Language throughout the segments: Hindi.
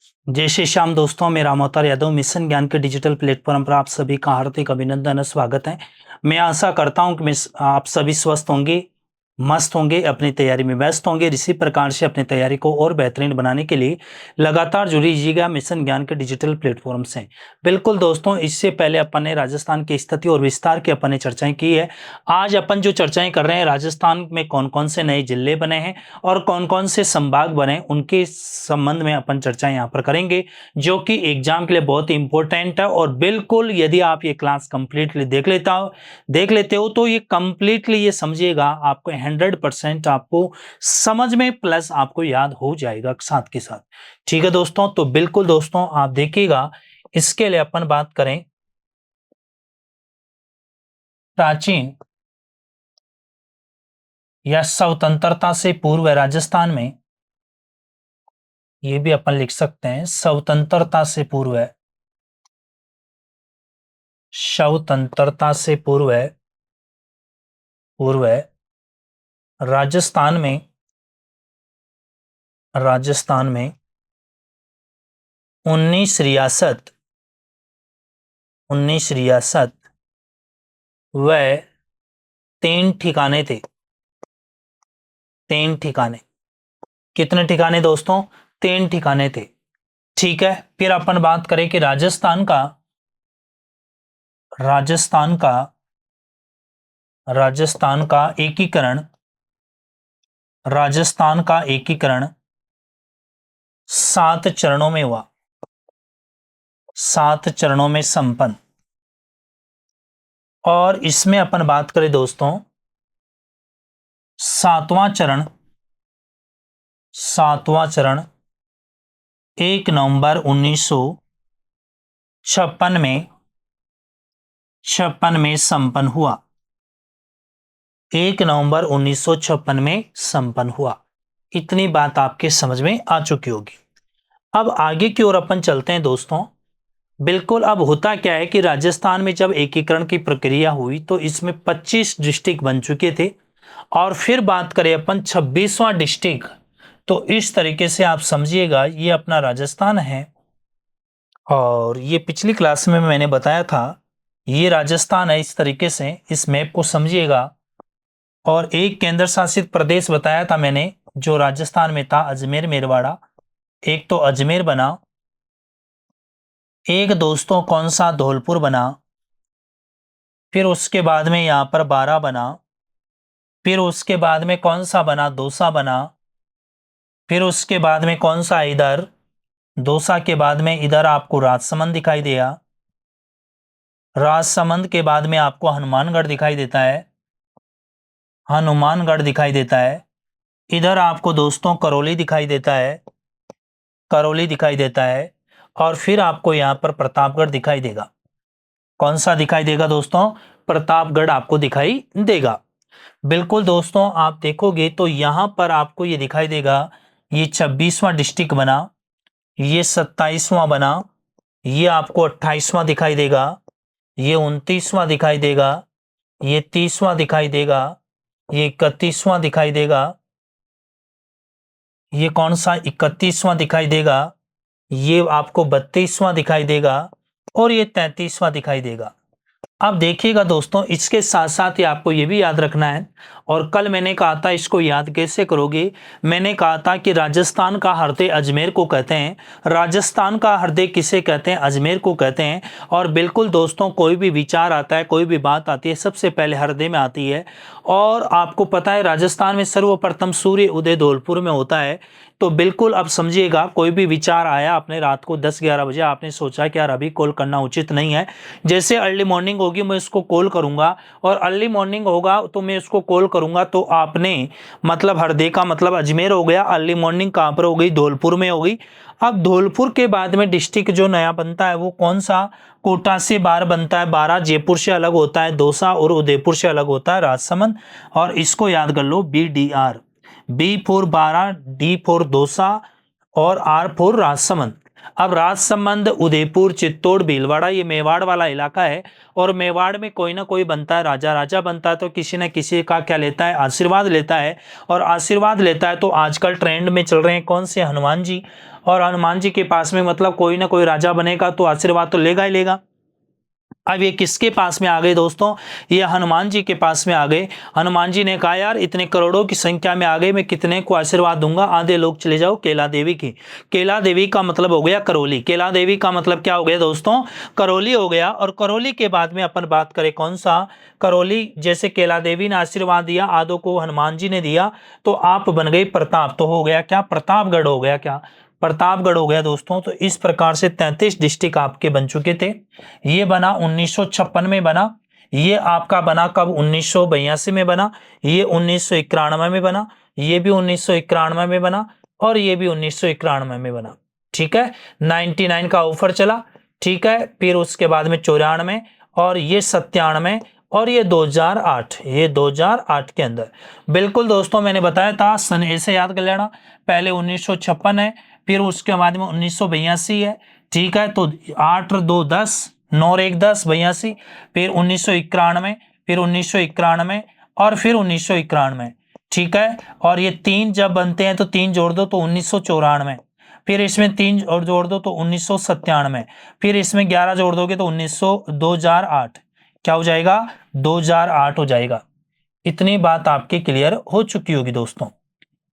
जय श्री श्याम दोस्तों, मैं राम अवतार यादव मिशन ज्ञान के डिजिटल प्लेटफॉर्म पर आप सभी का हार्दिक अभिनंदन और स्वागत है। मैं आशा करता हूं कि आप सभी स्वस्थ होंगे, मस्त होंगे, अपनी तैयारी में व्यस्त होंगे। इसी प्रकार से अपनी तैयारी को और बेहतरीन बनाने के लिए लगातार जुड़ी रहिएगा मिशन ज्ञान के डिजिटल प्लेटफॉर्म से। बिल्कुल दोस्तों, इससे पहले अपन ने राजस्थान की स्थिति और विस्तार की अपन ने चर्चाएं की है। आज अपन जो चर्चाएं कर रहे हैं, राजस्थान में कौन कौन से नए जिले बने हैं और कौन कौन से संभाग बने, उनके संबंध में अपन चर्चाएं यहाँ पर करेंगे, जो कि एग्जाम के लिए बहुत ही इंपॉर्टेंट है। और बिल्कुल यदि आप ये क्लास कंप्लीटली देख लेते हो तो ये कंप्लीटली ये समझिएगा, आपको 100% आपको समझ में प्लस आपको याद हो जाएगा साथ के साथ। ठीक है दोस्तों, तो बिल्कुल दोस्तों आप देखिएगा। इसके लिए अपन बात करें प्राचीन या स्वतंत्रता से पूर्व राजस्थान में, ये भी अपन लिख सकते हैं स्वतंत्रता से पूर्व है, स्वतंत्रता से पूर्व है, राजस्थान में 19 रियासत व 3 ठिकाने थे। 3 ठिकाने, कितने ठिकाने दोस्तों? 3 ठिकाने थे। ठीक है, फिर अपन बात करें कि राजस्थान का एकीकरण, 7 चरणों में हुआ, 7 चरणों में संपन्न। और इसमें अपन बात करें दोस्तों, 7वां चरण 1 नवंबर 1956 में संपन्न हुआ। 1 नवंबर 1956 में संपन्न हुआ। इतनी बात आपके समझ में आ चुकी होगी। अब आगे की ओर अपन चलते हैं दोस्तों। बिल्कुल, अब होता क्या है कि राजस्थान में जब एकीकरण की प्रक्रिया हुई तो इसमें 25 डिस्ट्रिक्ट बन चुके थे। और फिर बात करें अपन 26वां डिस्ट्रिक्ट, तो इस तरीके से आप समझिएगा, ये अपना राजस्थान है। और ये पिछली क्लास में मैंने बताया था, ये राजस्थान है। इस तरीके से इस मैप को समझिएगा। और एक केंद्र शासित प्रदेश बताया था मैंने, जो राजस्थान में था, अजमेर मेरवाड़ा। एक तो अजमेर बना, एक दोस्तों कौन सा, धौलपुर बना। फिर उसके बाद में यहां पर बारा बना। फिर उसके बाद में कौन सा बना, दौसा बना। फिर उसके बाद में कौन सा, इधर दौसा के बाद में इधर आपको राजसमंद दिखाई दिया। राजसमंद के बाद में आपको हनुमानगढ़ दिखाई देता है। इधर आपको दोस्तों करौली दिखाई देता है। और फिर आपको यहां पर प्रतापगढ़ दिखाई देगा। कौन सा दिखाई देगा दोस्तों? प्रतापगढ़ आपको दिखाई देगा। बिल्कुल दोस्तों, आप देखोगे तो यहां पर आपको ये दिखाई देगा, ये 26वां डिस्ट्रिक्ट बना, ये 27वां बना, ये आपको 28वां दिखाई देगा, ये 29वां दिखाई देगा, ये 30वां दिखाई देगा, ये 31वां दिखाई देगा, ये कौन सा 31वां दिखाई देगा, ये आपको 32वां दिखाई देगा, और ये 33वां दिखाई देगा। अब देखिएगा दोस्तों, इसके साथ साथ ही आपको ये भी याद रखना है, और कल मैंने कहा था इसको याद कैसे करोगे। मैंने कहा था कि राजस्थान का हृदय अजमेर को कहते हैं। राजस्थान का हृदय किसे कहते हैं? अजमेर को कहते हैं। और बिल्कुल दोस्तों, कोई भी विचार आता है, कोई भी बात आती है, सबसे पहले हृदय में आती है। और आपको पता है राजस्थान में सर्वप्रथम सूर्य उदय धौलपुर में होता है। तो बिल्कुल अब समझिएगा, कोई भी विचार आया आपने रात को 10-11 बजे, आपने सोचा कि यार अभी कॉल करना उचित नहीं है, जैसे अर्ली मॉर्निंग होगी मैं इसको कॉल करूंगा, और अर्ली मॉर्निंग होगा तो मैं इसको कॉल करूंगा, तो आपने मतलब हरदे का मतलब अजमेर हो गया, अर्ली मॉर्निंग कहां पर हो गई? धौलपुर में हो गई। अब धौलपुर के बाद में डिस्ट्रिक्ट जो नया बनता है वो कौन सा? कोटा से बार बनता है। बारा जयपुर से अलग होता है, दौसा और उदयपुर से अलग होता है राजसमंद। और इसको याद कर लो, BDR, B फॉर बारा, D फॉर दौसा और R फॉर राजसमंद। अब राजसमंद, उदयपुर, चित्तौड़, भीलवाड़ा, ये मेवाड़ वाला इलाका है। और मेवाड़ में कोई ना कोई बनता है, राजा बनता है, तो किसी न किसी का क्या लेता है? आशीर्वाद लेता है। और आशीर्वाद लेता है तो आजकल ट्रेंड में चल रहे हैं कौन से? हनुमान जी। और हनुमान जी के पास में मतलब कोई ना कोई राजा बनेगा तो आशीर्वाद तो लेगा ही लेगा। अब ये किसके पास में आ गए दोस्तों, ये हनुमान जी के पास में आ गए। हनुमान जी ने कहा यार इतने करोड़ों की संख्या में आ गए, मैं कितने को आशीर्वाद दूंगा, आधे लोग चले जाओ केला देवी की। केला देवी का मतलब हो गया करौली, केला देवी का मतलब क्या हो गया दोस्तों, करौली हो गया। और करौली के बाद में अपन बात करें कौन सा, करौली जैसे केला देवी ने आशीर्वाद दिया, आधों को हनुमान जी ने दिया, तो आप बन गई प्रताप, तो हो गया क्या, प्रतापगढ़ हो गया, क्या प्रतापगढ़ हो गया दोस्तों। तो इस प्रकार से 33 डिस्ट्रिक्ट आपके बन चुके थे। ये बना 1956 में बना, ये आपका बना कब, 1982 में बना, ये 1991 में बना, ये भी 1991 में बना, और ये भी 1991 में बना। ठीक है, 99 का ऑफर चला। ठीक है, फिर उसके बाद में 94, और ये 97, और ये 2008, ये 2008 के अंदर। बिल्कुल दोस्तों मैंने बताया था सन ऐसे याद कर लेना, पहले 1956 है, फिर उसके बाद में 1982 है। ठीक है, तो 8 और 2 10, 9 और 1 10, 82, फिर 1991, फिर 1991, और फिर 1991। ठीक है, और ये 3 जब बनते हैं तो 3 जोड़ दो तो 1994, फिर इसमें 3 और जोड़ दो तो 1997, फिर इसमें 11 जोड़ दोगे तो 2008, क्या हो जाएगा, 2008 हो जाएगा। इतनी बात आपकी क्लियर हो चुकी होगी दोस्तों।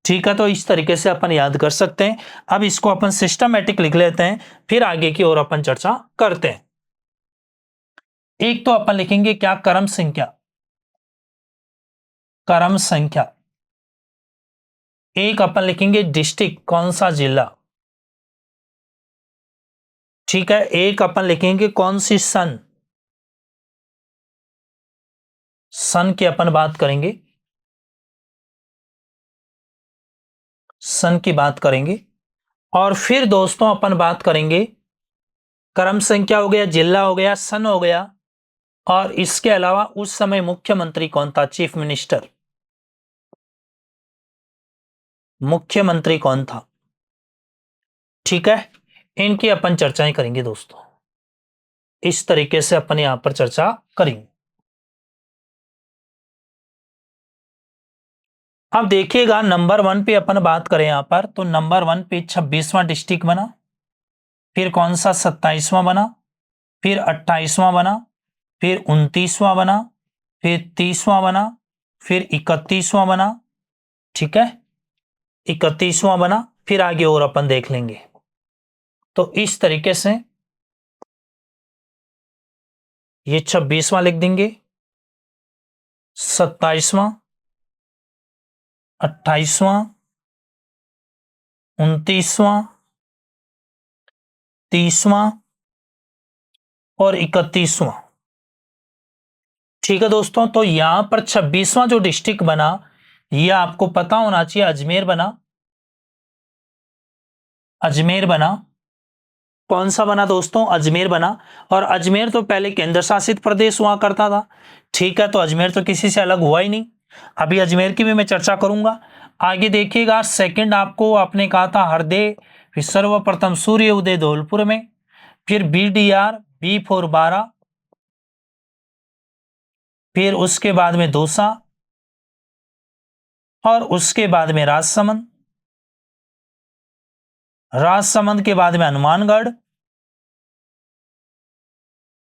ठीक है, तो इस तरीके से अपन याद कर सकते हैं। अब इसको अपन सिस्टमैटिक लिख लेते हैं, फिर आगे की ओर अपन चर्चा करते हैं। एक तो अपन लिखेंगे क्या, क्रम संख्या, क्रम संख्या। एक अपन लिखेंगे डिस्ट्रिक्ट, कौन सा जिला। ठीक है, एक अपन लिखेंगे कौन सी सन, सन की अपन बात करेंगे, सन की बात करेंगे। और फिर दोस्तों अपन बात करेंगे, क्रम संख्या हो गया, जिला हो गया, सन हो गया, और इसके अलावा उस समय मुख्यमंत्री कौन था, चीफ मिनिस्टर, मुख्यमंत्री कौन था। ठीक है, इनकी अपन चर्चाएं करेंगे दोस्तों, इस तरीके से अपन यहां पर चर्चा करेंगे। अब देखिएगा नंबर 1 पे अपन बात करें यहां पर, तो नंबर 1 पे 26वां डिस्ट्रिक्ट बना, फिर कौन सा 27वां बना, फिर 28वां बना, फिर 29वां बना, फिर 30वां बना, फिर 31वां बना। ठीक है, 31वां बना, फिर आगे और अपन देख लेंगे। तो इस तरीके से ये 26वां लिख देंगे, 27वां, 28वां, 29वां, 30वां और 31वां। ठीक है दोस्तों, तो यहां पर 26वां जो डिस्ट्रिक्ट बना, यह आपको पता होना चाहिए, अजमेर बना, अजमेर बना। कौन सा बना दोस्तों, अजमेर बना। और अजमेर तो पहले केंद्र शासित प्रदेश हुआ करता था। ठीक है, तो अजमेर तो किसी से अलग हुआ ही नहीं। अभी अजमेर की भी मैं चर्चा करूंगा। आगे देखिएगा, सेकंड आपको आपने कहा था हरदे, फिर सर्वप्रथम सूर्य उदय धौलपुर में, फिर BDR, बी फॉर 12, फिर उसके बाद में दौसा, और उसके बाद में राजसमंद, राजसमंद के बाद में हनुमानगढ़,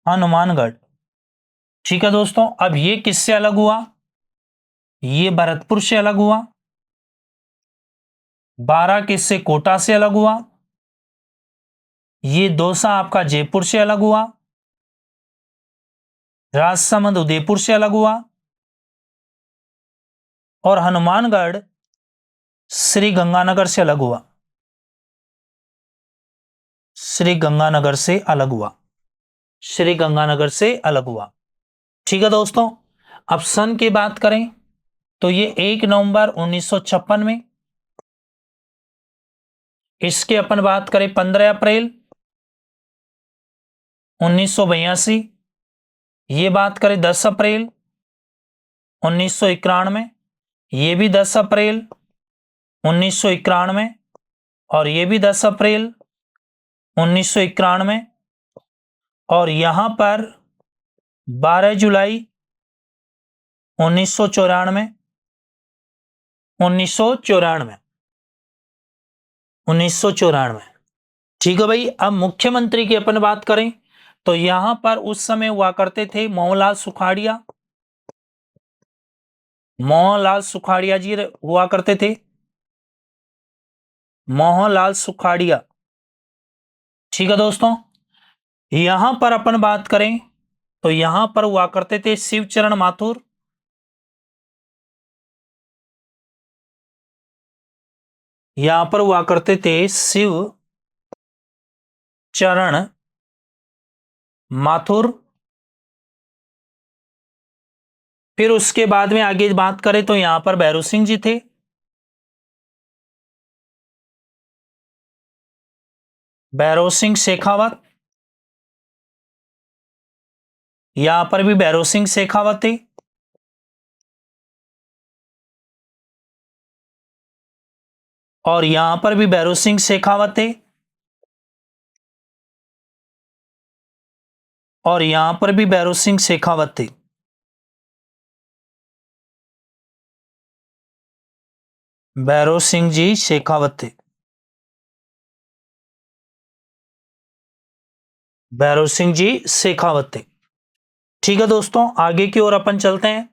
हनुमानगढ़। ठीक है दोस्तों, अब ये किससे अलग हुआ, ये भरतपुर से अलग हुआ, 12 किससे, कोटा से अलग हुआ, ये दौसा आपका जयपुर से अलग हुआ, राजसमंद उदयपुर से अलग हुआ, और हनुमानगढ़ श्री गंगानगर से अलग हुआ, श्री गंगानगर से अलग हुआ, श्री गंगानगर से अलग हुआ। ठीक है दोस्तों, अब सन की बात करें तो ये 1 नवंबर 1956 में, इसके अपन बात करें 15 अप्रैल 1982, ये बात करें 10 अप्रैल 1991, ये भी 10 अप्रैल 1991, और ये भी 10 अप्रैल 1991, और यहां पर 12 जुलाई 1994, 1994, 1994। ठीक है भाई। अब मुख्यमंत्री की अपन बात करें तो यहां पर उस समय हुआ करते थे मोहनलाल सुखाड़िया। मोहनलाल सुखाड़िया जी हुआ करते थे, मोहनलाल सुखाड़िया। ठीक है दोस्तों। यहां पर अपन बात करें तो यहां पर हुआ करते थे शिवचरण माथुर। यहां पर हुआ करते थे शिव चरण माथुर। फिर उसके बाद में आगे बात करें तो यहां पर भैरू सिंह जी थे। भैरव सिंह शेखावत, यहां पर भी भैरव सिंह शेखावत थे। और यहां पर भी भैरव सिंह शेखावत थे। और यहां पर भी भैरव सिंह शेखावत थे। भैरव सिंह जी शेखावत थे। भैरव सिंह जी शेखावत थे। ठीक है दोस्तों, आगे की ओर अपन चलते हैं।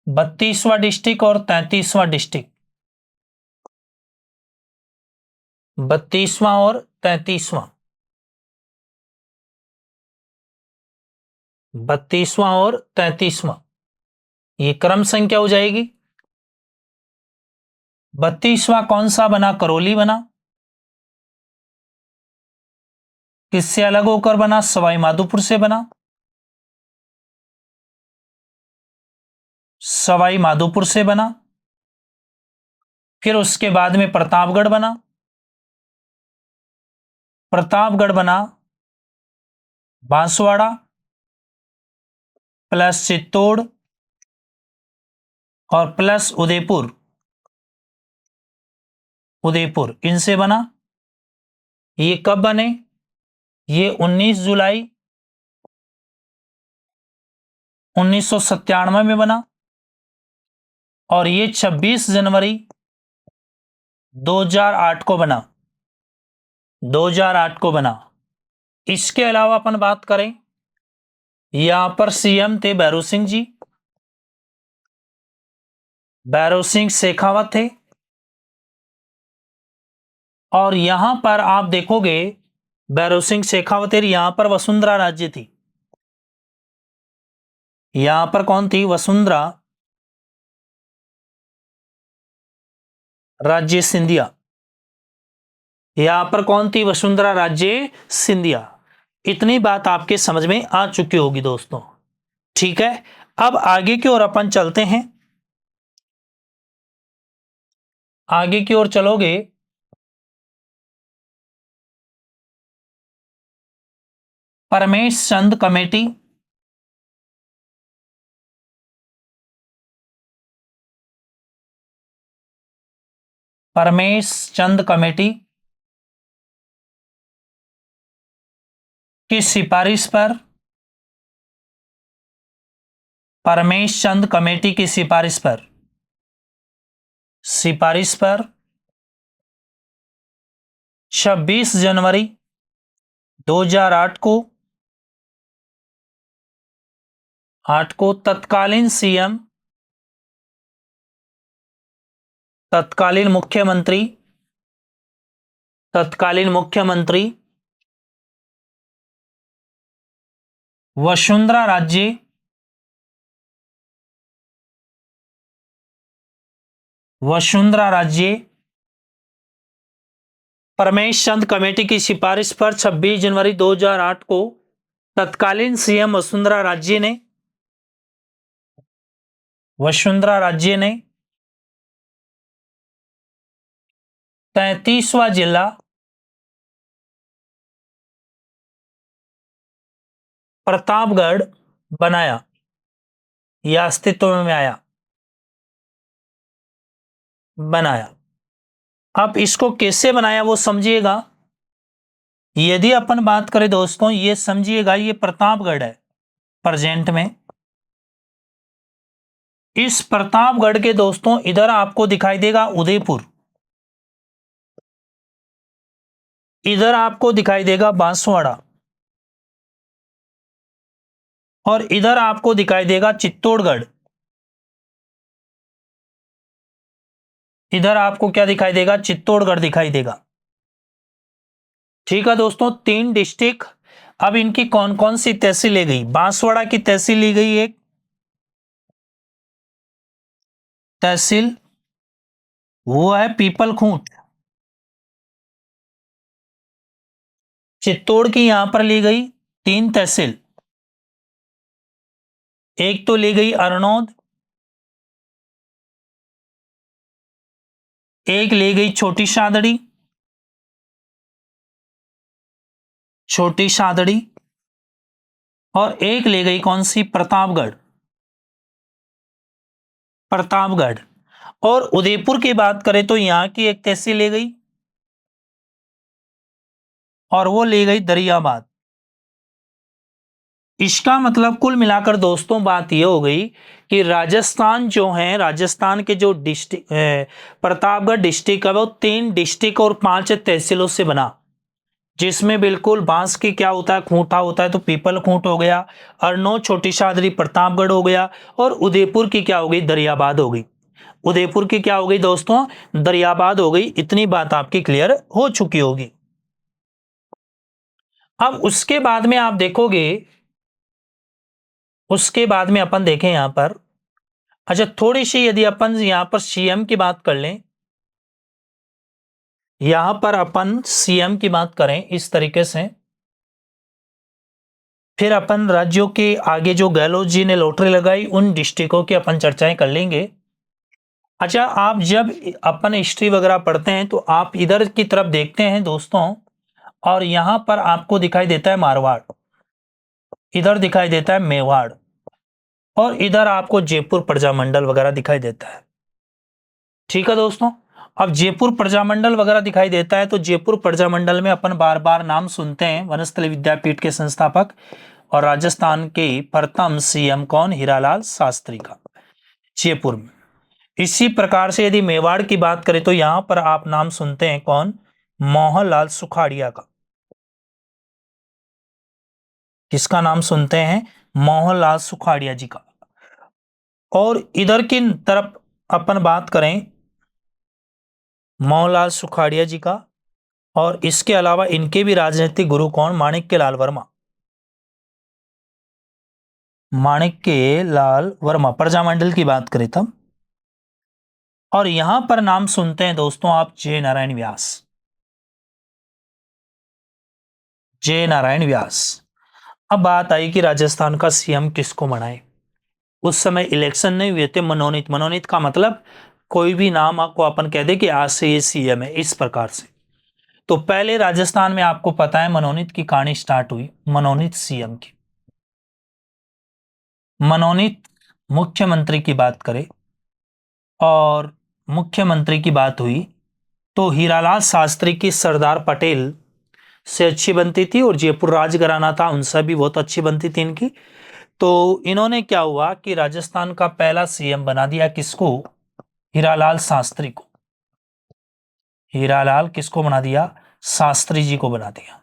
32वां डिस्ट्रिक्ट और 33वां डिस्ट्रिक्ट। 32वां और 33वां। 32वां और 33वां, ये क्रम संख्या हो जाएगी। 32वां कौन सा बना? करौली बना। किससे अलग होकर बना? सवाई माधोपुर से बना। सवाई माधोपुर से बना। फिर उसके बाद में प्रतापगढ़ बना। प्रतापगढ़ बना बांसवाड़ा प्लस चित्तौड़ और प्लस उदयपुर। उदयपुर इनसे बना। ये कब बने? ये 19 जुलाई 1997 में बना। और ये 26 जनवरी 2008 को बना। 2008 को बना। इसके अलावा अपन बात करें, यहां पर सीएम थे भैरू सिंह जी। भैरू सिंह शेखावत थे। और यहां पर आप देखोगे भैरू सिंह शेखावत, यहां पर वसुंधरा राज्य थी। यहां पर कौन थी? वसुंधरा राज्य सिंधिया। यहां पर कौन थी? वसुंधरा राज्य सिंधिया। इतनी बात आपके समझ में आ चुकी होगी दोस्तों। ठीक है, अब आगे की ओर अपन चलते हैं। आगे की ओर चलोगे परमेश चंद कमेटी। परमेश चंद कमेटी की सिफारिश पर, परमेश चंद कमेटी की सिफारिश पर, सिफारिश पर 26 जनवरी 2008 को तत्कालीन सीएम, तत्कालीन मुख्यमंत्री, तत्कालीन मुख्यमंत्री वसुंधरा राज्य, वसुंधरा राज्य परमेश चंद कमेटी की सिफारिश पर 26 जनवरी 2008 को तत्कालीन सीएम वसुंधरा राज्य ने, वसुंधरा राज्य ने 33वां जिला प्रतापगढ़ बनाया। यह अस्तित्व में आया, बनाया। अब इसको कैसे बनाया वो समझिएगा। यदि अपन बात करें दोस्तों, ये समझिएगा ये प्रतापगढ़ है प्रेजेंट में। इस प्रतापगढ़ के दोस्तों इधर आपको दिखाई देगा उदयपुर। इधर आपको दिखाई देगा बांसवाड़ा और इधर आपको दिखाई देगा चित्तौड़गढ़। इधर आपको क्या दिखाई देगा? चित्तौड़गढ़ दिखाई देगा। ठीक है दोस्तों, 3 डिस्ट्रिक्ट। अब इनकी कौन कौन सी तहसील ली गई? बांसवाड़ा की तहसील ली गई एक तहसील, वो है पीपलखूंट। चित्तौड़ की यहां पर ली गई 3 तहसील। एक तो ली गई अरनौद, एक ले गई छोटी शादड़ी, छोटी शादड़ी, और एक ले गई कौन सी? प्रतापगढ़, प्रतापगढ़। और उदयपुर की बात करें तो यहां की एक तहसील ले गई और वो ले गई दरियाबाद। इसका मतलब कुल मिलाकर दोस्तों बात यह हो गई कि राजस्थान जो है, राजस्थान के जो डिस्ट्रिक्ट प्रतापगढ़ डिस्ट्रिक्ट है वो 3 डिस्ट्रिक्ट और 5 तहसीलों से बना, जिसमें बिल्कुल बांस की क्या होता है? खूंटा होता है, तो पीपल खूंट हो गया, अरनौद छोटी शादरी प्रतापगढ़ हो गया, और उदयपुर की क्या हो गई? दरियाबाद हो गई। उदयपुर की क्या हो गई दोस्तों? दरियाबाद हो गई। इतनी बात आपकी क्लियर हो चुकी होगी। अब उसके बाद में आप देखोगे, उसके बाद में अपन देखें यहां पर, अच्छा थोड़ी सी यदि अपन यहां पर सीएम की बात कर लें, यहां पर अपन सीएम की बात करें इस तरीके से, फिर अपन राज्यों के आगे जो गहलोत जी ने लॉटरी लगाई उन डिस्ट्रिक्टों की अपन चर्चाएं कर लेंगे। अच्छा, आप जब अपन हिस्ट्री वगैरह पढ़ते हैं तो आप इधर की तरफ देखते हैं दोस्तों, और यहां पर आपको दिखाई देता है मारवाड़, इधर दिखाई देता है मेवाड़, और इधर आपको जयपुर प्रजामंडल वगैरह दिखाई देता है। ठीक है दोस्तों, अब जयपुर प्रजामंडल वगैरह दिखाई देता है, तो जयपुर प्रजामंडल में अपन बार बार नाम सुनते हैं वनस्थली विद्यापीठ के संस्थापक और राजस्थान के प्रथम सीएम कौन? हीरालाल शास्त्री का, जयपुर में। इसी प्रकार से यदि मेवाड़ की बात करें तो यहां पर आप नाम सुनते हैं कौन? मोहनलाल सुखाड़िया का। किसका नाम सुनते हैं? मोहनलाल सुखाड़िया जी का। और इधर की तरफ अपन बात करें मोहनलाल सुखाड़िया जी का, और इसके अलावा इनके भी राजनीतिक गुरु कौन? माणिक्यलाल वर्मा। माणिक्यलाल वर्मा प्रजामंडल की बात करें तब। और यहां पर नाम सुनते हैं दोस्तों आप जय नारायण व्यास, जय नारायण व्यास। अब बात आई कि राजस्थान का सीएम किसको बनाए। उस समय इलेक्शन नहीं हुए थे, मनोनीत, मनोनीत का मतलब कोई भी नाम आपको अपन कह दे कि आज से ये सीएम है, इस प्रकार से। तो पहले राजस्थान में आपको पता है मनोनीत की कहानी स्टार्ट हुई, मनोनीत सीएम की। मनोनीत मुख्यमंत्री की बात करें और मुख्यमंत्री की बात हुई तो हीरालाल शास्त्री की सरदार पटेल से अच्छी बनती थी, और जयपुर राजघराना था उनसे भी बहुत अच्छी बनती थी इनकी। तो इन्होंने क्या हुआ कि राजस्थान का पहला सीएम बना दिया किसको? हीरालाल शास्त्री को। हीरालाल किसको बना दिया? शास्त्री जी को बना दिया।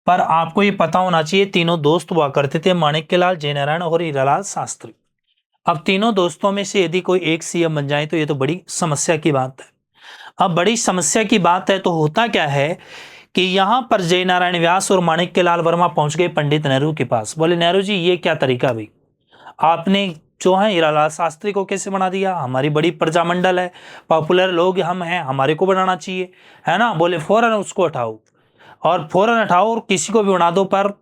पर आपको ये पता होना चाहिए तीनों दोस्त हुआ करते थे, माणिक्यलाल, जयनारायण और हीरालाल शास्त्री। अब तीनों दोस्तों में से यदि कोई एक सीएम बन जाए तो ये तो बड़ी समस्या की बात है। अब बड़ी समस्या की बात है तो होता क्या है कि यहां पर जय नारायण व्यास और माणिक्यलाल वर्मा पहुंच गए पंडित नेहरू के पास। बोले नेहरू जी ये क्या तरीका भाई, आपने जो है हीरालाल शास्त्री को कैसे बना दिया? हमारी बड़ी प्रजामंडल है, पॉपुलर लोग हम हैं, हमारे को बनाना चाहिए, है ना? बोले फौरन उसको हटाओ, और फौरन हटाओ, और किसी को भी बना दो पर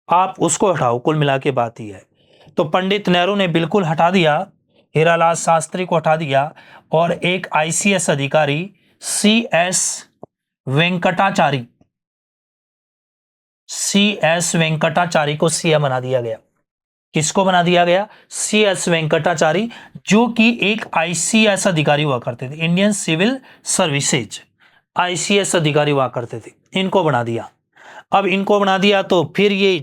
आप उसको हटाओ। कुल मिला के बात ही है। तो पंडित नेहरू ने बिल्कुल हटा दिया, हीरालाल शास्त्री को हटा दिया, और एक आईसीएस अधिकारी सीएस वेंकटाचारी, सीएस वेंकटाचारी को सीएम बना दिया गया। किसको बना दिया गया? सीएस वेंकटाचारी, जो कि एक आईसीएस अधिकारी हुआ करते थे, इंडियन सिविल सर्विसेज आईसीएस अधिकारी हुआ करते थे, इनको बना दिया। अब इनको बना दिया तो फिर ये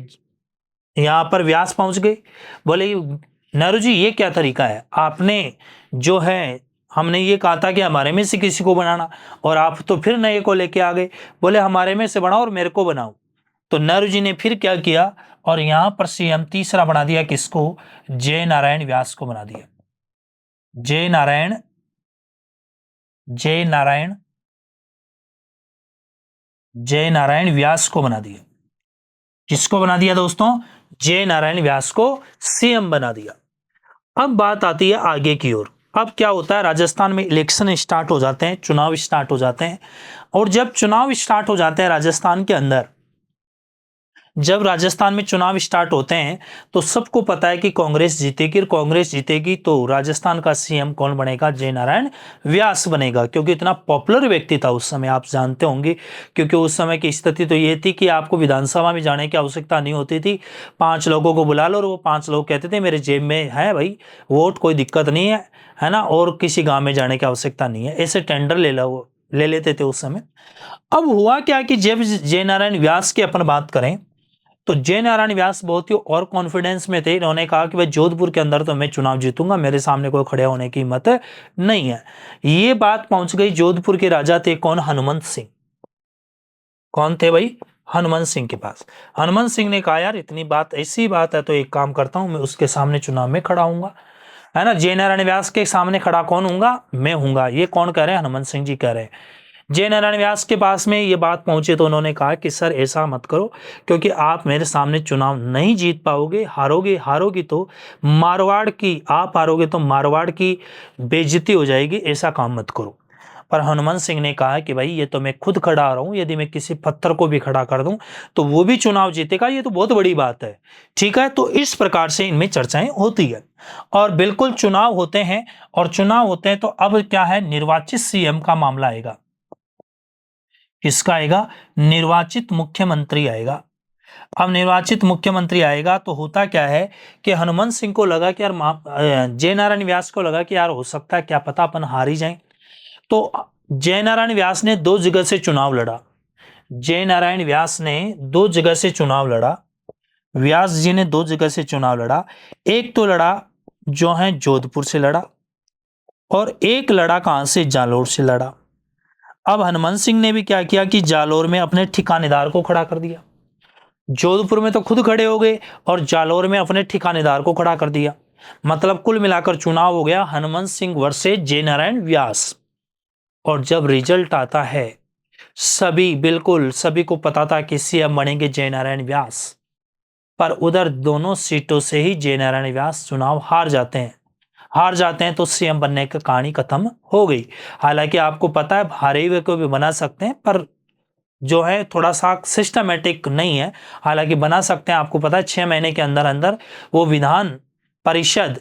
यहां पर व्यास पहुंच गए। बोले नेहरू जी ये क्या तरीका है, आपने जो है हमने ये कहा था कि हमारे में से किसी को बनाना, और आप तो फिर नए को लेके आ गए, बोले हमारे में से बनाओ और मेरे को बनाओ। तो नेहरू जी ने फिर क्या किया, और यहां पर सीएम तीसरा बना दिया किसको, जय नारायण व्यास को बना दिया। जय नारायण जय नारायण जय नारायण व्यास को बना दिया। किसको बना दिया दोस्तों, जय नारायण व्यास को सीएम बना दिया। अब बात आती है आगे की ओर। अब क्या होता है, राजस्थान में इलेक्शन स्टार्ट हो जाते हैं, चुनाव स्टार्ट हो जाते हैं। और जब चुनाव स्टार्ट हो जाते हैं राजस्थान के अंदर, जब राजस्थान में चुनाव स्टार्ट होते हैं तो सबको पता है कि कांग्रेस जीतेगी, और कांग्रेस जीतेगी तो राजस्थान का सीएम कौन बनेगा, जय नारायण व्यास बनेगा। क्योंकि इतना पॉपुलर व्यक्ति था उस समय, आप जानते होंगे। क्योंकि उस समय की स्थिति तो ये थी कि आपको विधानसभा में जाने की आवश्यकता नहीं होती थी, 5 लोगों को बुला लो और वो 5 लोग कहते थे मेरे जेब में है भाई वोट, कोई दिक्कत नहीं है ना, और किसी गाँव में जाने की आवश्यकता नहीं है, ऐसे टेंडर ले लेते थे उस समय। अब हुआ क्या कि जब जय नारायण व्यास की अपन बात करें तो जय नारायण व्यास बहुत ही और कॉन्फिडेंस में थे। इन्होंने कहा कि भाई जोधपुर के अंदर तो मैं चुनाव जीतूंगा, मेरे सामने कोई खड़े होने की हिम्मत नहीं है। ये बात पहुंच गई, जोधपुर के राजा थे कौन, हनुमंत सिंह। कौन थे भाई, हनुमंत सिंह के पास। हनुमंत सिंह ने कहा यार इतनी बात, ऐसी बात है तो एक काम करता हूं, मैं उसके सामने चुनाव में खड़ा हूंगा, है ना। जय नारायण व्यास के सामने खड़ा कौन होऊंगा, मैं हूंगा। ये कौन कह रहे हैं, हनुमंत सिंह जी कह रहे हैं। जय नारायण व्यास के पास में ये बात पहुंची तो उन्होंने कहा कि सर ऐसा मत करो, क्योंकि आप मेरे सामने चुनाव नहीं जीत पाओगे, हारोगी तो मारवाड़ की, आप हारोगे तो मारवाड़ की बेइज्जती हो जाएगी, ऐसा काम मत करो। पर हनुमंत सिंह ने कहा कि भाई ये तो मैं खुद खड़ा आ रहा हूं, यदि मैं किसी पत्थर को भी खड़ा कर दूं तो वो भी चुनाव जीतेगा, ये तो बहुत बड़ी बात है। ठीक है, तो इस प्रकार से इनमें चर्चाएं होती है। और बिल्कुल चुनाव होते हैं, और चुनाव होते हैं तो अब क्या है, निर्वाचित सीएम का मामला आएगा। किसका आएगा, निर्वाचित मुख्यमंत्री आएगा। अब निर्वाचित मुख्यमंत्री आएगा तो होता क्या है कि हनुमंत सिंह को लगा कि यार जय नारायण व्यास को लगा कि यार हो सकता है क्या पता अपन हार ही जाएं। तो जय नारायण व्यास ने 2 जगह से चुनाव लड़ा। जय नारायण व्यास ने 2 जगह से चुनाव लड़ा। व्यास जी ने 2 जगह से चुनाव लड़ा। एक तो लड़ा जो है जोधपुर से लड़ा, और एक लड़ा कहां से, जालोर से लड़ा। अब हनुमंत सिंह ने भी क्या किया कि जालोर में अपने ठिकानेदार को खड़ा कर दिया। जोधपुर में तो खुद खड़े हो गए, और जालोर में अपने ठिकानेदार को खड़ा कर दिया। मतलब कुल मिलाकर चुनाव हो गया हनुमंत सिंह वर्सेस जय नारायण व्यास। और जब रिजल्ट आता है, बिल्कुल सभी को पता था कि सीएम बनेंगे जय नारायण व्यास, पर उधर दोनों सीटों से ही जय नारायण व्यास चुनाव हार जाते हैं तो सीएम बनने की कहानी खत्म हो गई। हालांकि आपको पता है हारे हुए को भी बना सकते हैं, पर जो है थोड़ा सा सिस्टमेटिक नहीं है। हालांकि बना सकते हैं, आपको पता है 6 महीने के अंदर अंदर वो विधान परिषद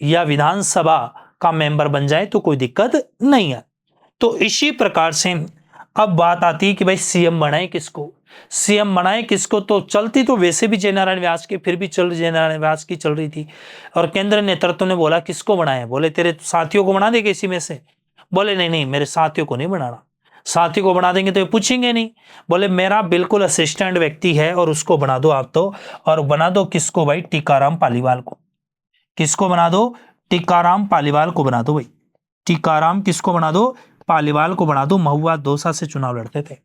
या विधानसभा का मेंबर बन जाए तो कोई दिक्कत नहीं है। तो इसी प्रकार से अब बात आती है कि भाई सीएम बनाए किसको, तो चलती तो वैसे भी जय नारायण व्यास की, फिर भी जय नारायण व्यास की चल रही थी। और केंद्र नेतृत्व ने बोला किसको बनाए, बोले तेरे साथियों को बना देगा इसी में से। बोले नहीं नहीं, मेरे साथियों को नहीं बनाना, साथियों को बना देंगे तो ये पूछेंगे नहीं। बोले मेरा बिल्कुल असिस्टेंट व्यक्ति है और उसको बना दो आप तो। और बना दो किसको भाई, टीकाराम पालीवाल को। किसको बना दो, टीकाराम पालीवाल को बना दो भाई। टीकाराम किसको बना दो, पालीवाल को बना दो। महुआ दौसा से चुनाव लड़ते थे।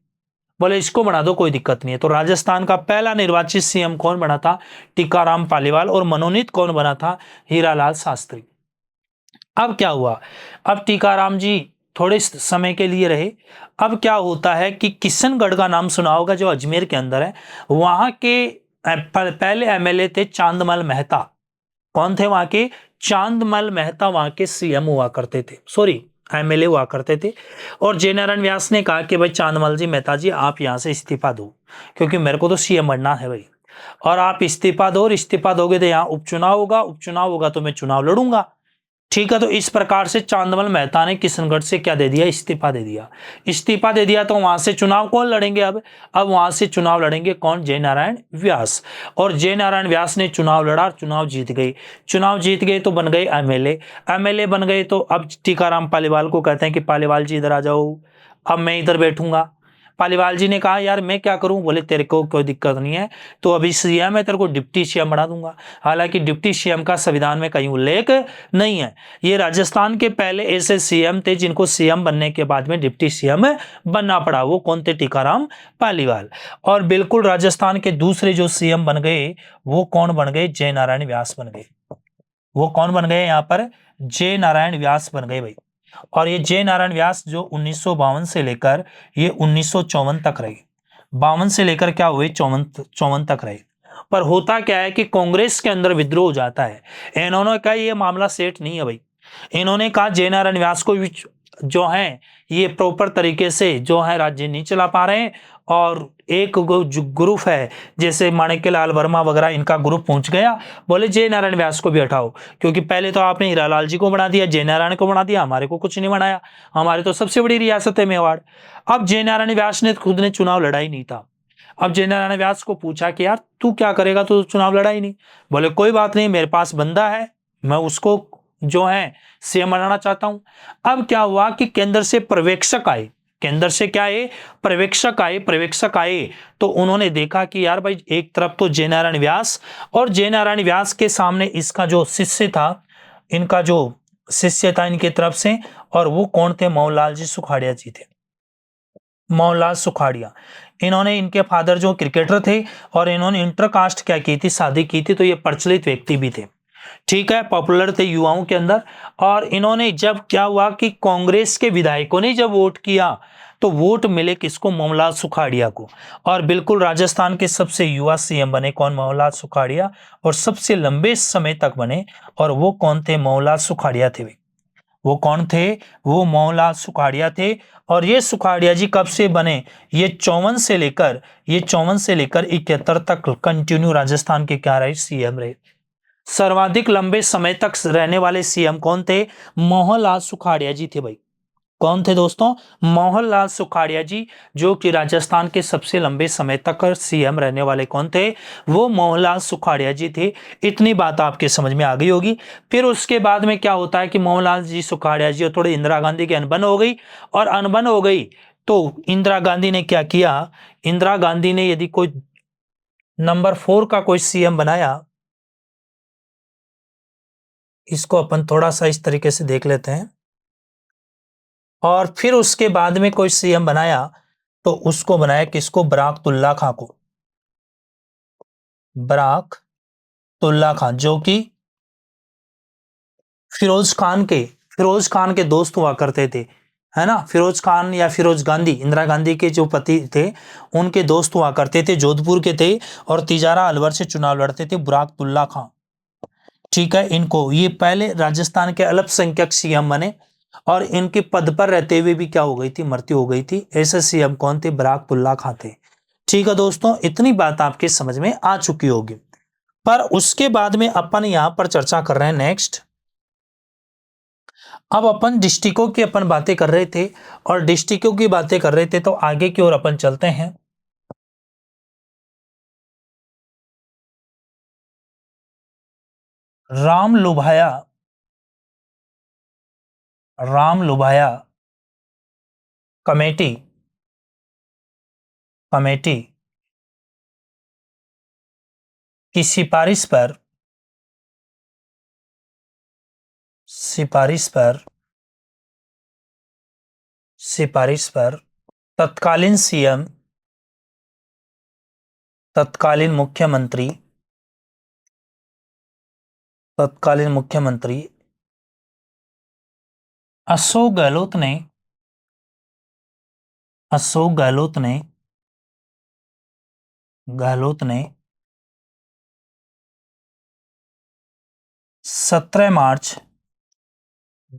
बोले इसको बना दो, कोई दिक्कत नहीं है। तो राजस्थान का पहला निर्वाचित सीएम कौन बना था, टीकाराम पालीवाल। और मनोनीत कौन बना था, हीरालाल शास्त्री। अब क्या हुआ, अब टीकाराम जी थोड़े समय के लिए रहे। अब क्या होता है कि किशनगढ़ का नाम सुना होगा, जो अजमेर के अंदर है। वहां के पहले एमएलए थे चांदमल मेहता। कौन थे वहां के, चांदमल मेहता वहां के सीएम हुआ करते थे, सॉरी एमएलए हुआ करते थे। और जय नारायण व्यास ने कहा कि भाई चांदमल जी, मेहता जी, आप यहां से इस्तीफा दो, क्योंकि मेरे को तो सीएम बनना है भाई। और आप इस्तीफा दो, और इस्तीफा दोगे तो यहाँ उपचुनाव होगा तो मैं चुनाव लड़ूंगा। ठीक है, तो इस प्रकार से चांदमल मेहता ने किशनगढ़ से क्या दे दिया, इस्तीफा दे दिया। तो वहां से चुनाव कौन लड़ेंगे, अब वहां से चुनाव लड़ेंगे कौन, जय नारायण व्यास। और जय नारायण व्यास ने चुनाव लड़ा, चुनाव जीत गए तो बन गए एमएलए बन गए। तो अब टीकाराम पालीवाल को कहते हैं कि पालीवाल जी इधर आ जाओ, अब मैं इधर बैठूंगा। पालीवाल जी ने कहा यार मैं क्या करूं, बोले तेरे को कोई दिक्कत नहीं है, तो अभी सीएम है, तेरे को डिप्टी सीएम बना दूंगा। हालांकि डिप्टी सीएम का संविधान में कहीं उल्लेख नहीं है। ये राजस्थान के पहले ऐसे सीएम थे जिनको सीएम बनने के बाद में डिप्टी सीएम बनना पड़ा। वो कौन थे? टीकाराम पालीवाल। और बिल्कुल राजस्थान के दूसरे जो सीएम बन गए वो कौन बन गए? जय नारायण व्यास बन गए। वो कौन बन गए? यहाँ पर जय नारायण व्यास बन गए भाई। और ये जय नारायण व्यास जो 1952 से लेकर ये 1954 तक रहे। 52 से लेकर क्या हुए? 54 तक रहे। पर होता क्या है कि कांग्रेस के अंदर विद्रोह हो जाता है। इन्होंने कहा ये मामला सेट नहीं है भाई। इन्होंने कहा जय नारायण व्यास को जो है ये प्रॉपर तरीके से जो है राज्य नहीं चला पा रहे हैं, और एक जो ग्रुप है जैसे माणिक्यलाल वर्मा वगैरह, इनका ग्रुप पहुंच गया, बोले जय नारायण व्यास को भी हटाओ, क्योंकि पहले तो आपने हीरालाल जी को बना दिया, जय नारायण को बना दिया, हमारे को कुछ नहीं बनाया, हमारे तो सबसे बड़ी रियासत है मेवाड़। अब जय नारायण व्यास ने खुद ने चुनाव लड़ा ही नहीं था। अब जय नारायण व्यास को पूछा कि यार तू क्या करेगा, तो चुनाव लड़ा ही नहीं। बोले कोई बात नहीं, मेरे पास बंदा है, मैं उसको जो है सीएम बनाना चाहता हूं। अब क्या हुआ कि केंद्र से पर्यवेक्षक आए। केंद्र से क्या है? पर्यवेक्षक आए तो उन्होंने देखा कि यार भाई एक तरफ तो जय नारायण व्यास, और जय नारायण व्यास के सामने इसका जो शिष्य था, इनका जो शिष्य था इनके तरफ से, और वो कौन थे? मोहनलाल जी सुखाड़िया जी थे। मोहनलाल सुखाड़िया। इन्होंने, इनके फादर जो क्रिकेटर थे, और इन्होंने इंटरकास्ट क्या की थी? शादी की थी। तो ये प्रचलित व्यक्ति भी थे, ठीक है, पॉपुलर थे युवाओं के अंदर। और इन्होंने जब क्या हुआ कि कांग्रेस के विधायकों ने जब वोट किया तो वोट मिले किसको? मोहनलाल सुखाड़िया को। और बिल्कुल राजस्थान के सबसे युवा सीएम बने कौन? मोहनलाल सुखाड़िया। और सबसे लंबे समय तक बने, और वो कौन थे? मोहनलाल सुखाड़िया थे। वो कौन थे? वो मोहनलाल सुखाड़िया थे। और ये सुखाड़िया जी कब से बने? ये 54 से लेकर 71 तक कंटिन्यू राजस्थान के क्या रहे? सीएम रहे। सर्वाधिक लंबे समय तक रहने वाले सीएम कौन थे? मोहनलाल सुखाड़िया जी थे भाई। कौन थे दोस्तों? मोहनलाल सुखाड़िया जी, जो कि राजस्थान के सबसे लंबे समय तक सीएम रहने वाले कौन थे? वो मोहनलाल सुखाड़िया जी थे। इतनी बात आपके समझ में आ गई होगी। फिर उसके बाद में क्या होता है कि मोहनलाल जी सुखाड़िया जी और थोड़ी इंदिरा गांधी की अनबन हो गई, और अनबन हो गई तो इंदिरा गांधी ने क्या किया? इंदिरा गांधी ने यदि कोई नंबर 4 का कोई सीएम बनाया, इसको अपन थोड़ा सा इस तरीके से देख लेते हैं, और फिर उसके बाद में कोई सीएम बनाया तो उसको बनाया किसको? बराकतुल्ला खां को। बराकतुल्ला खां, जो कि फिरोज खान के दोस्त हुआ करते थे, है ना? फिरोज खान या फिरोज गांधी, इंदिरा गांधी के जो पति थे, उनके दोस्त हुआ करते थे, जोधपुर के थे, और तिजारा अलवर से चुनाव लड़ते थे बराकतुल्ला खां, ठीक है। इनको ये पहले राजस्थान के अल्पसंख्यक सीएम बने, और इनके पद पर रहते हुए भी क्या हो गई थी? मृत्यु हो गई थी। ऐसे सीएम कौन थे? बराकतुल्ला खां थे। ठीक है दोस्तों, इतनी बात आपके समझ में आ चुकी होगी। पर उसके बाद में अपन यहां पर चर्चा कर रहे हैं नेक्स्ट। अब अपन डिस्ट्रिक्टों की अपन बातें कर रहे थे, और डिस्ट्रिक्टों की बातें कर रहे थे तो आगे की ओर अपन चलते हैं। राम लुभाया, राम लुभाया कमेटी, कमेटी की सिफारिश पर, सिफारिश पर, सिफारिश पर तत्कालीन सीएम, तत्कालीन मुख्यमंत्री, तत्कालीन मुख्यमंत्री अशोक गहलोत ने, अशोक गहलोत ने 17 मार्च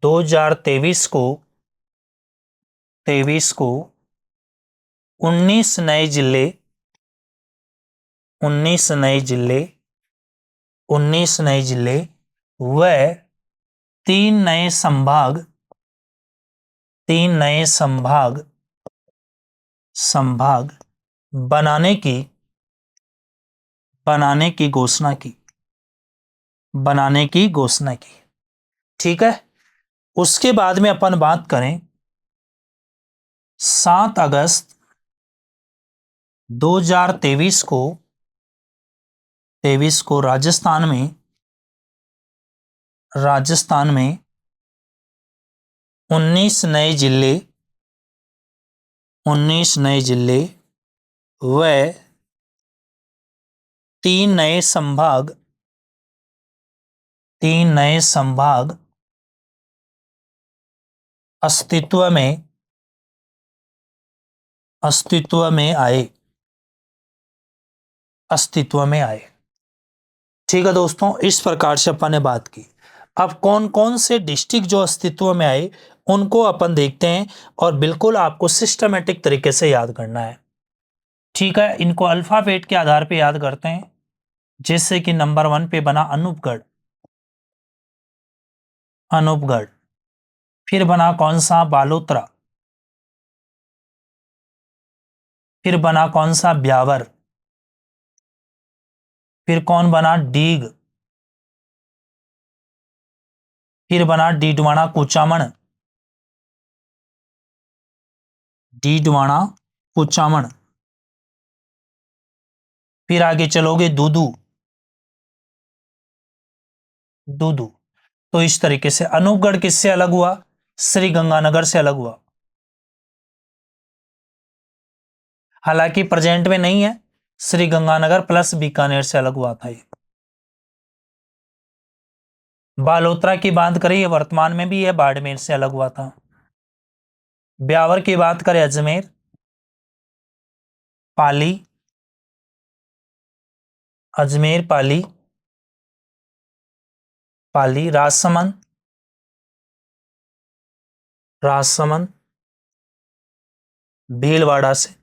2023 को 19 नए जिले, 19 नए जिले, 19 नए जिले व 3 नए संभाग, 3 नए संभाग, संभाग बनाने की, बनाने की घोषणा की, बनाने की घोषणा की, ठीक है। उसके बाद में अपन बात करें 7 अगस्त 2023 को राजस्थान में 19 नए जिले व 3 नए संभाग अस्तित्व में आए। ठीक है दोस्तों, इस प्रकार से अपन ने बात की। अब कौन कौन से डिस्ट्रिक्ट जो अस्तित्व में आए उनको अपन देखते हैं और बिल्कुल आपको सिस्टमेटिक तरीके से याद करना है। ठीक है, इनको अल्फाबेट के आधार पे याद करते हैं, जैसे कि नंबर 1 पे बना अनूपगढ़, फिर बना कौन सा बालोतरा, फिर बना कौन सा ब्यावर, फिर कौन बना डीग, फिर बना डीडवाना कुचामन, फिर आगे चलोगे दूदू। तो इस तरीके से अनूपगढ़ किससे अलग हुआ? श्री गंगानगर से अलग हुआ। हालांकि प्रेजेंट में नहीं है, श्री गंगानगर प्लस बीकानेर से अलग हुआ था ये। बालोतरा की बात करें, ये वर्तमान में भी है, बाड़मेर से अलग हुआ था। ब्यावर की बात करें, अजमेर, पाली, राजसमंद भीलवाड़ा से,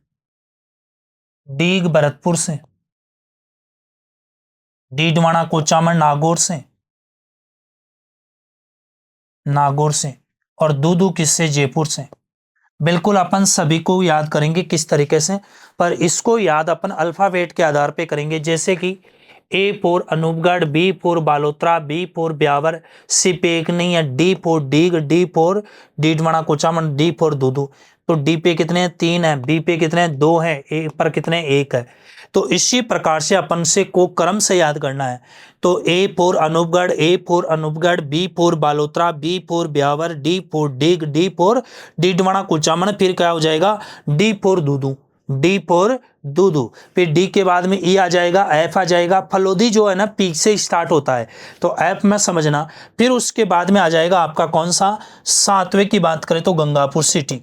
डीग भरतपुर से, डीडवाना कुचामन नागौर से और दूदू किससे? जयपुर से। बिल्कुल अपन सभी को याद करेंगे किस तरीके से, पर इसको याद अपन अल्फाबेट के आधार पे करेंगे, जैसे कि A for Anupgarh, B for Balotra, B for Beawar, C पे एक नहीं है, D for Deeg, D for Didwana Kuchaman, D for Dudu. तो D पे कितने? 3 है, B पे कितने? 2 है, A पर कितने? 1 है। तो इसी प्रकार से अपन से को क्रम से याद करना है। तो A for Anupgarh, B for Balotra, B for Beawar, D for Deeg, D for Didwana Kuchaman, फिर क्या हो जाएगा? D फॉर दूदू, फिर डी के बाद में ई आ जाएगा, एफ आ जाएगा। फलोदी जो है ना पी से स्टार्ट होता है, तो एफ में समझना। फिर उसके बाद में आ जाएगा आपका कौन सा? 7वें की बात करें तो गंगापुर सिटी।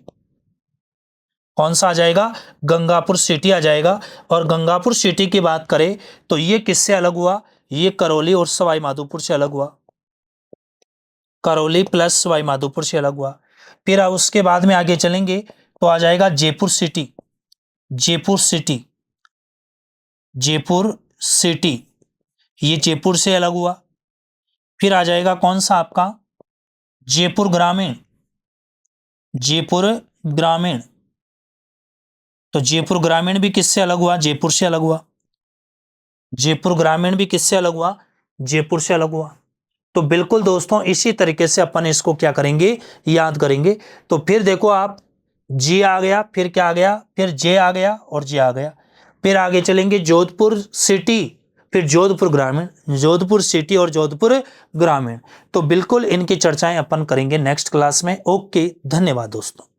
कौन सा आ जाएगा? गंगापुर सिटी आ जाएगा। और गंगापुर सिटी की बात करें तो ये किससे अलग हुआ? ये करौली और सवाई माधोपुर से अलग हुआ। करौली प्लस सवाई माधोपुर से अलग हुआ। फिर उसके बाद में आगे चलेंगे तो आ जाएगा जयपुर सिटी, ये जयपुर से अलग हुआ। फिर आ जाएगा कौन सा आपका? जयपुर ग्रामीण। तो जयपुर ग्रामीण भी किससे अलग हुआ? जयपुर से अलग हुआ। जयपुर से अलग हुआ। तो बिल्कुल दोस्तों इसी तरीके से अपन इसको क्या करेंगे? याद करेंगे। तो फिर देखो आप, जी आ गया, फिर क्या आ गया? फिर जे आ गया और जे आ गया। फिर आगे चलेंगे जोधपुर सिटी, फिर जोधपुर सिटी और जोधपुर ग्रामीण। तो बिल्कुल इनकी चर्चाएं अपन करेंगे नेक्स्ट क्लास में। ओके, धन्यवाद दोस्तों।